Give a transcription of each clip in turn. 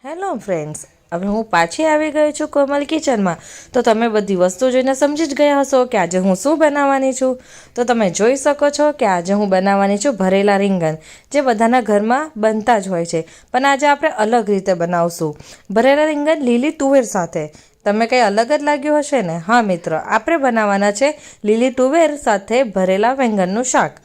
Hello friends, હવે હું પાછી આવી ગઈ છું કોમલ કિચનમાં. તો તમે બધી વસ્તુ જોઈને સમજી જ ગયા હશો કે આજે હું શું બનાવવાની છું. તો તમે જોઈ શકો છો કે આજે હું બનાવવાની છું ભરેલા રીંગણ, જે બધાના ઘરમાં બનતા જ હોય છે. પણ આજે આપણે અલગ રીતે બનાવશું ભરેલા રીંગણ લીલી તુવેર સાથે. તમે કંઈ અલગ જ લાગ્યું હશે ને? હા મિત્ર, આપણે બનાવવાના છે લીલી તુવેર સાથે ભરેલા વેંગણનું શાક.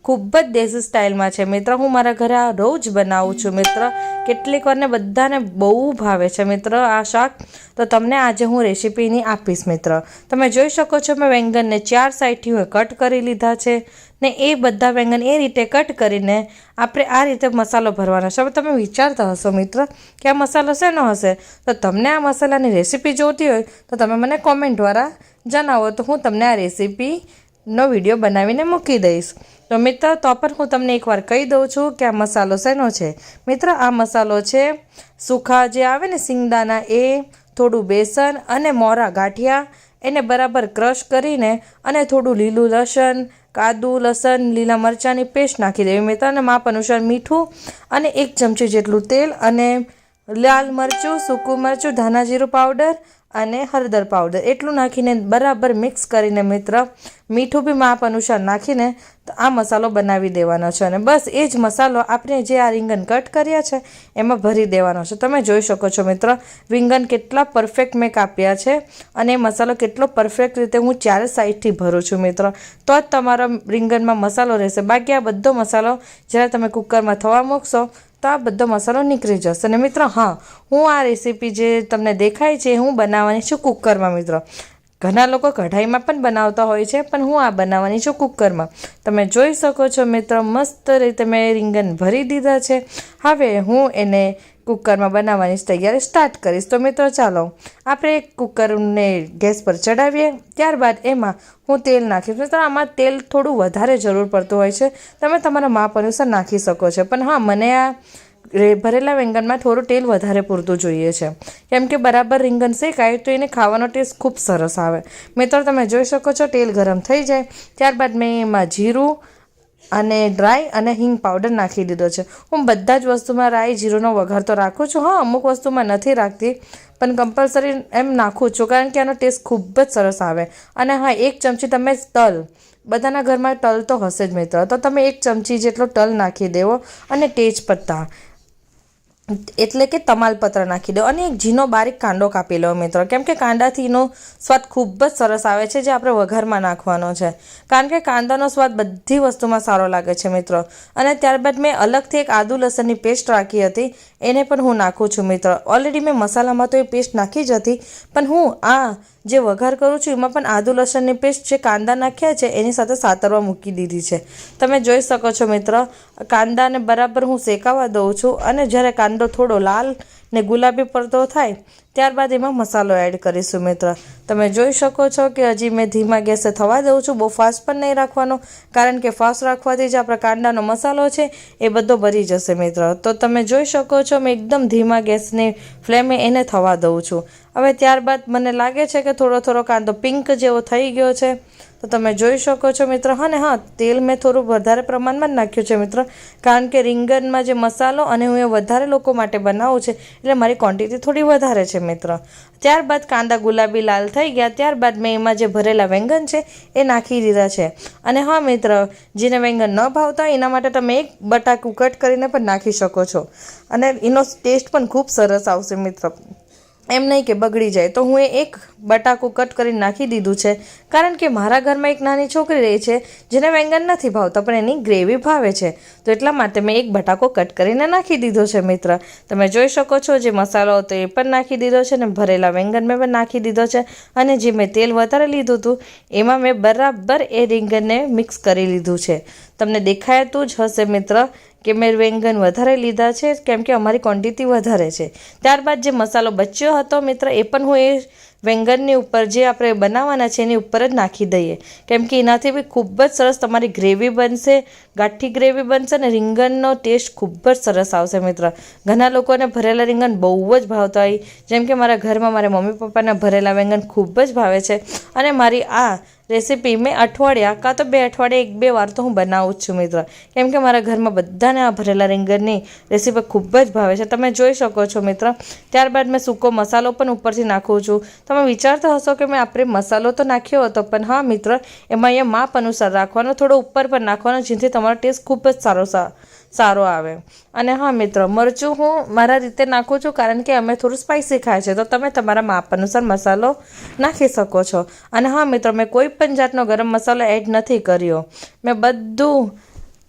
ખૂબ જ દેશી સ્ટાઇલમાં છે મિત્ર. હું મારા ઘરે આ રોજ બનાવું છું મિત્ર. કેટલીક વારને બધાને બહુ ભાવે છે મિત્ર આ શાક. તો તમને આજે હું રેસીપીની આપીશ મિત્ર. તમે જોઈ શકો છો મેં વેંગણને 4 સાઈડથી હું કટ કરી લીધા છે ને એ બધા વેંગણ એ રીતે કટ કરીને આપણે આ રીતે મસાલો ભરવાનો છે. હવે તમે વિચારતા હશો મિત્ર કે આ મસાલો શેનો હશે? તો તમને આ મસાલાની રેસીપી જોઈતી હોય તો તમે મને કોમેન્ટ દ્વારા જણાવો, તો હું તમને આ રેસીપીનો વિડીયો બનાવીને મૂકી દઈશ. તો મિત્ર, તો પણ હું તમને એકવાર કહી દઉં છું કે આ મસાલો શેનો છે. મિત્ર, આ મસાલો છે સૂખા જે આવે ને સિંગદાણા, એ થોડું બેસન અને મોરા ગાંઠિયા, એને બરાબર ક્રશ કરીને અને થોડું લીલું લસણ, કાદુ, લસણ, લીલા મરચાંની પેસ્ટ નાખી દેવી મિત્ર, અને માપ અનુસાર મીઠું અને 1 ચમચી જેટલું તેલ અને લાલ મરચું, સૂકું મરચું, ધાણા જીરું પાવડર અને હળદર પાવડર એટલું નાખીને બરાબર મિક્સ કરીને મિત્ર, મીઠું બી માપ અનુસાર નાખીને તો આ મસાલો બનાવી દેવાનો છે. અને બસ એ જ મસાલો આપણે જે આ રીંગણ કટ કર્યા છે એમાં ભરી દેવાનો છે. તમે જોઈ શકો છો મિત્ર, રીંગણ કેટલા પરફેક્ટ મેં કાપ્યા છે અને એ મસાલો કેટલો પરફેક્ટ રીતે હું 4 સાઈડથી ભરું છું મિત્ર. તો જ તમારો રીંગણમાં મસાલો રહેશે. બાકી આ બધો મસાલો જ્યારે તમે કુકરમાં થવા મૂકશો તો આ બધો મસાલો નીકળી જશે. અને મિત્ર, હા, હું આ રેસીપી જે તમને દેખાય છે હું બનાવવાની છું કુકરમાં મિત્ર. ઘણા લોકો કઢાઈમાં પણ બનાવતા હોય છે, પણ હું આ બનાવવાની છું કુકરમાં. તમે જોઈ શકો છો મિત્ર, મસ્ત રીતે મેં રીંગણ ભરી દીધા છે. હવે હું એને કુકરમાં બનાવવાની તૈયારી સ્ટાર્ટ કરીશ. તો મિત્રો ચાલો આપણે કુકરને ગેસ પર ચડાવીએ. ત્યારબાદ એમાં હું તેલ નાખીશ. મિત્રો, આમાં તેલ થોડું વધારે જરૂર પડતું હોય છે. તમે તમારા માપ અનુસાર નાખી શકો છો. પણ હા, મને આ ભરેલા વેંગણમાં થોડું તેલ વધારે પૂરતું જોઈએ છે, કેમ કે બરાબર રીંગણ શેકાય તો એને ખાવાનો ટેસ્ટ ખૂબ સરસ આવે. મિત્રો, તમે જોઈ શકો છો તેલ ગરમ થઈ જાય ત્યારબાદ મેં એમાં જીરું અને ડ્રાય અને હિંગ પાવડર નાખી દીધો છે. હું બધા જ વસ્તુમાં રાઈ જીરુંનો વઘાર તો રાખું છું. હા, અમુક વસ્તુમાં નથી રાખતી, પણ કમ્પલસરી એમ નાખું છું, કારણ કે આનો ટેસ્ટ ખૂબ જ સરસ આવે. અને હા, 1 ચમચી તમે તલ, બધાના ઘરમાં તલ તો હશે જ મિત્ર, તો તમે 1 ચમચી જેટલો તલ નાખી દેવો અને તેજપત્તા એટલે કે તમાલપત્ર નાખી દો અને એક ઝીણો બારીક કાંદો કાપી લો મિત્ર, કેમ કે કાંદાથી એનો સ્વાદ ખૂબ જ સરસ આવે છે જે આપણે વઘારમાં નાખવાનો છે. કારણ કે કાંદાનો સ્વાદ બધી વસ્તુમાં સારો લાગે છે મિત્રો. અને ત્યારબાદ મેં અલગથી એક આદુ લસણની પેસ્ટ રાખી હતી, એને પણ હું નાખું છું મિત્ર. ઓલરેડી મેં મસાલામાં તો એ પેસ્ટ નાખી જ હતી, પણ હું આ જે વઘાર કરું છું એમાં પણ આદુ લસણની પેસ્ટ જે કાંદા નાખ્યા છે એની સાથે સાતરવા મૂકી દીધી છે. તમે જોઈ શકો છો મિત્ર, કાંદાને બરાબર હું શેકાવા દઉં છું. અને જ્યારે કાંદો થોડો લાલ ને ગુલાબી પડતો થાય ત્યારબાદ એમાં મસાલો એડ કરીશું મિત્ર. તમે જોઈ શકો છો કે હજી મેં ધીમા ગેસે થવા દઉં છું, બહુ ફાસ્ટ પણ નહીં રાખવાનો, કારણ કે ફાસ્ટ રાખવાથી જે આપણા કાંદાનો મસાલો છે એ બધો ભરી જશે મિત્ર. તો તમે જોઈ શકો છો મેં એકદમ ધીમા ગેસની ફ્લેમે એને થવા દઉં છું. હવે ત્યારબાદ મને લાગે છે કે થોડો થોડો કાંદો પિંક જેવો થઈ ગયો છે, તો તમે જોઈ શકો છો મિત્ર. હા ને હા, તેલ મેં થોડું વધારે પ્રમાણમાં જ નાખ્યું છે મિત્ર, કારણ કે રીંગણમાં જે મસાલો અને હું એ વધારે લોકો માટે બનાવું છે એટલે મારી ક્વોન્ટિટી થોડી વધારે છે મિત્ર. ત્યારબાદ કાંદા ગુલાબી લાલ થઈ ગયા ત્યારબાદ મેં એમાં જે ભરેલા વેંગણ છે એ નાખી દીધા છે. અને હા મિત્ર, જેને વેંગણ ન ભાવતા હોય એના માટે તમે એક બટાકું કટ કરીને પણ નાખી શકો છો, અને એનો ટેસ્ટ પણ ખૂબ સરસ આવશે મિત્ર. એમ નહીં કે બગડી જાય. તો હું એક બટાકું કટ કરીને નાખી દીધું છે, કારણ કે મારા ઘરમાં એક નાની છોકરી રહી છે જેને વેંગણ નથી ભાવતા પણ એની ગ્રેવી ભાવે છે, તો એટલા માટે મેં એક બટાકો કટ કરીને નાખી દીધો છે મિત્ર. તમે જોઈ શકો છો જે મસાલો હતો એ પણ નાખી દીધો છે, ને ભરેલા વેંગણ મેં પણ નાખી દીધો છે. અને જે મેં તેલ વધારે લીધું હતું એમાં મેં બરાબર એ રીંગણને મિક્સ કરી લીધું છે. તમને દેખાતું જ હશે મિત્ર કે મેં વેંગણ વધારે લીધા છે, કેમ કે અમારી ક્વોન્ટિટી વધારે છે. ત્યારબાદ જે મસાલો બચ્યો હતો મિત્ર એ પણ હું એ વેંગણની ઉપર જે આપણે બનાવવાના છે એની ઉપર જ નાખી દઈએ, કેમ કે એનાથી બી ખૂબ જ સરસ તમારી ગ્રેવી બનશે, ગાઠી ગ્રેવી બનશે અને રીંગણનો ટેસ્ટ ખૂબ જ સરસ આવશે મિત્ર. ઘણા લોકોને ભરેલા રીંગણ બહુ જ ભાવતા હોય, જેમ કે મારા ઘરમાં મારા મમ્મી પપ્પાને ભરેલા વેંગણ ખૂબ જ ભાવે છે. અને મારી આ રેસીપી મેં અઠવાડિયા કાં તો 2 અઠવાડિયે 1-2 વાર તો હું બનાવું જ છું મિત્ર, કેમ કે મારા ઘરમાં બધા બધાને આ ભરેલા રીંગણની રેસીપી ખૂબ જ ભાવે છે, તમે જોઈ શકો છો મિત્ર। ત્યારબાદ મેં સૂકો મસાલો પણ ઉપરથી નાખું છું। તમે વિચારતા હશો કે મેં આપણે મસાલો તો નાખ્યો હતો, પણ હા મિત્ર, એમાં એ માપ અનુસાર રાખવાનો, થોડો ઉપર પર નાખવાનો, જેથી તમારો ટેસ્ટ ખૂબ જ સારો આવે। અને હા મિત્ર, મરચું હું મારા રીતે નાખું છું, કારણ કે અમે થોડું સ્પાઇસી ખાય છે, તો તમે તમારા માપ અનુસાર મસાલો નાખી શકો છો। અને હા મિત્ર, મેં કોઈ પણ જાતનો ગરમ મસાલો એડ નથી કર્યો, મેં બધું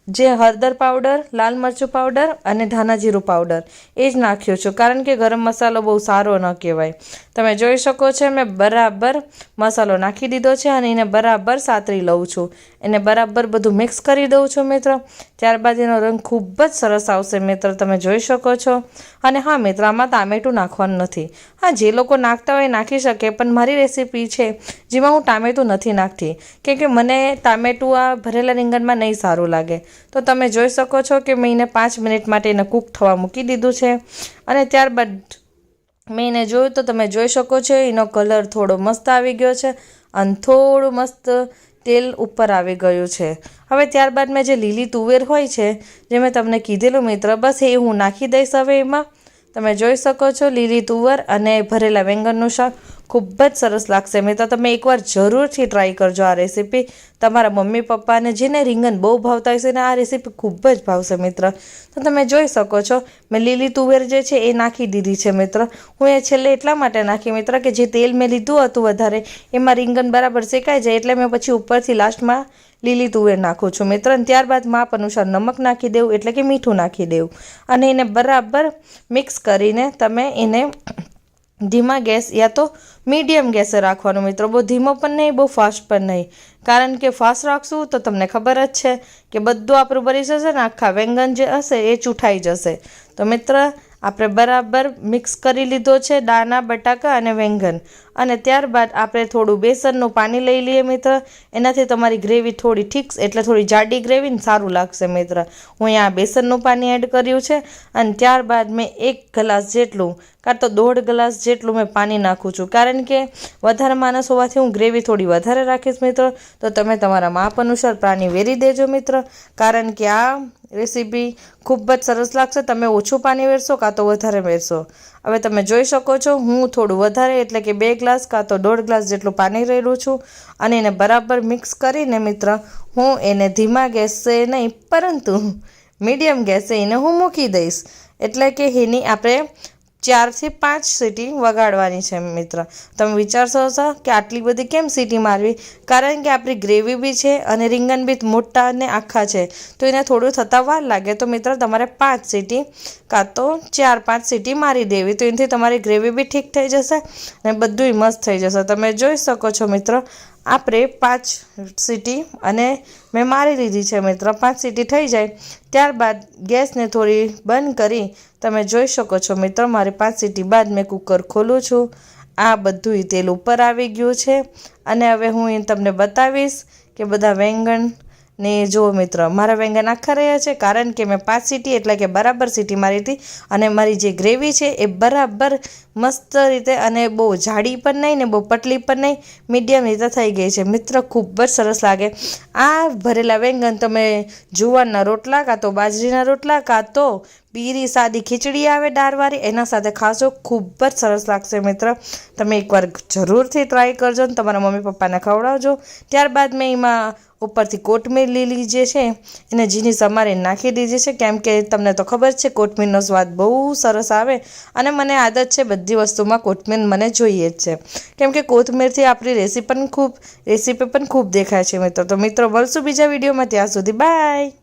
જે હળદર પાવડર, લાલ મરચું પાવડર અને ધાણા જીરું પાવડર એ જ નાખ્યો છું, કારણ કે ગરમ મસાલો બહુ સારો ન કહેવાય। તમે જોઈ શકો છો મેં બરાબર મસાલો નાખી દીધો છે અને એને બરાબર સાતરી લઉં છું, એને બરાબર બધું મિક્સ કરી દઉં છું મિત્ર। ત્યારબાદ એનો રંગ ખૂબ જ સરસ આવશે મિત્ર, તમે જોઈ શકો છો। અને હા મિત્ર, આમાં ટામેટું નાખવાનું નથી, હા જે લોકો નાખતા હોય નાખી શકે, પણ મારી રેસીપી છે જેમાં હું ટામેટું નથી નાખતી, કેમ કે મને ટામેટું આ ભરેલા રીંગણમાં નહીં સારું લાગે। તો તમે જોઈ શકો છો કે મેં એને 5 મિનિટ માટે એને કૂક થવા મૂકી દીધું છે। અને ત્યારબાદ મેં એને જોયું તો તમે જોઈ શકો છો એનો કલર થોડો મસ્ત આવી ગયો છે અને થોડું મસ્ત તેલ ઉપર આવી ગયું છે। હવે ત્યારબાદ મેં જે લીલી તુવેર હોય છે, જે મેં તમને કીધેલું મિત્ર, બસ એ હું નાખી દઈશ હવે એમાં। તમે જોઈ શકો છો લીલી તુવર અને ભરેલા વેંગણનું શાક ખૂબ જ સરસ લાગશે મિત્ર, તમે એકવાર જરૂરથી ટ્રાય કરજો આ રેસીપી। તમારા મમ્મી પપ્પાને જેને રીંગણ બહુ ભાવતા હશે ને આ રેસીપી ખૂબ જ ભાવશે મિત્ર। તો તમે જોઈ શકો છો મેં લીલી તુવેર જે છે એ નાખી દીધી છે મિત્ર। હું એ છેલ્લે એટલા માટે નાખી મિત્ર કે જે તેલ મેં લીધું હતું વધારે, એમાં રીંગણ બરાબર શેકાઈ જાય, એટલે મેં પછી ઉપરથી લાસ્ટમાં લીલી તુવેર નાખું છું મિત્ર। અને ત્યારબાદ માપ અનુસાર નમક નાખી દેવું, એટલે કે મીઠું નાખી દેવું, અને એને બરાબર મિક્સ કરીને તમે એને ધીમા ગેસ યા તો મીડિયમ ગેસે રાખવાનું મિત્ર, બહુ ધીમો પણ નહીં, બહુ ફાસ્ટ પણ નહીં, કારણ કે ફાસ્ટ રાખશું તો તમને ખબર જ છે કે બધું આપણું બળી જશે ને આખા વેંગણ જે હશે એ ચૂંટાઈ જશે। તો મિત્ર, આપણે બરાબર મિક્સ કરી લીધો છે દાણા, બટાકા અને વેંગણ, અને ત્યારબાદ આપણે થોડું બેસનનું પાણી લઈ લઈએ મિત્ર, એનાથી તમારી ગ્રેવી થોડી ઠીક, એટલે થોડી જાડી ગ્રેવી ને સારું લાગશે મિત્ર। હું અહીંયા બેસનનું પાણી એડ કર્યું છે, અને ત્યારબાદ મેં 1 ગ્લાસ જેટલું કાં તો 1.5 ગ્લાસ જેટલું મેં પાણી નાખું છું, કારણ કે વધારે માણસ હોવાથી હું ગ્રેવી થોડી વધારે રાખીશ મિત્ર। તો તમે તમારા માપ અનુસાર પાણી વેરી દેજો મિત્ર, કારણ કે આ રેસીપી ખૂબ જ સરસ લાગશે, તમે ઓછું પાણી વેરશો કાં તો વધારે વેરશો। હવે તમે જોઈ શકો છો હું થોડું વધારે, એટલે કે 2 ગ્લાસ કાં તો 1.5 ગ્લાસ જેટલું પાણી રેડું છું, અને એને બરાબર મિક્સ કરીને મિત્ર હું એને ધીમા ગેસે નહીં, પરંતુ મીડિયમ ગેસે એને હું મૂકી દઈશ, એટલે કે એની આપણે 4 થી 5 સીટી વગાડવાની છે મિત્ર। તમે વિચારશો હશો કે આટલી બધી કેમ સીટી મારવી, કારણ કે આપણી ગ્રેવી બી છે અને રીંગણ બી મોટા અને આખા છે, તો એને થોડું થતાં વાર લાગે, તો મિત્ર તમારે 5 સીટી કાં તો 4-5 સીટી મારી દેવી, તો એનાથી તમારી ગ્રેવી બી ઠીક થઈ જશે અને બધુંય મસ્ત થઈ જશે। તમે જોઈ શકો છો મિત્ર, આપણે 5 સીટી અને મેં મારી લીધી છે મિત્ર। 5 સીટી થઈ જાય ત્યારબાદ ગેસને થોડી બંધ કરી, તમે જોઈ શકો છો મિત્ર, મારી 5 સીટી બાદ મેં કુકર ખોલું છું, આ બધુંય તેલ ઉપર આવી ગયું છે, અને હવે હું એ તમને બતાવીશ કે બધા વેંગણ ને જો મિત્ર, મારા વેંગણ આખા રહ્યા છે, કારણ કે મેં 5 સીટી એટલે કે બરાબર સીટી મારી હતી, અને મારી જે ગ્રેવી છે એ બરાબર મસ્ત રીતે, અને બહુ જાડી પણ નહીં ને બહુ પતલી પણ નહીં, મીડિયમ રીતે થઈ ગઈ છે મિત્ર, ખૂબ જ સરસ લાગે। આ ભરેલા વેંગણ તમે જુવારના રોટલા કાં તો બાજરીના રોટલા કાં તો પીરી સાદી ખીચડી આવે દાળવાળી, એના સાથે ખાશો, ખૂબ જ સરસ લાગશે મિત્ર। તમે એકવાર જરૂરથી ટ્રાય કરજો ને તમારા મમ્મી પપ્પાને ખવડાવજો। ત્યારબાદ મેં એમાં ઉપરથી કોથમીર લીલી જે છે એને ઝીણી સમારીને નાખી દીધી છે, કેમ કે તમને તો ખબર છે કોથમીરનો સ્વાદ બહુ સરસ આવે, અને મને આદત છે બધી વસ્તુમાં કોથમીર મને જોઈએ જ છે, કેમ કે કોથમીરથી આપણી રેસીપી પણ ખૂબ દેખાય છે મિત્ર। તો મિત્રો મળશું બીજા વિડીયોમાં, ત્યાં સુધી બાય।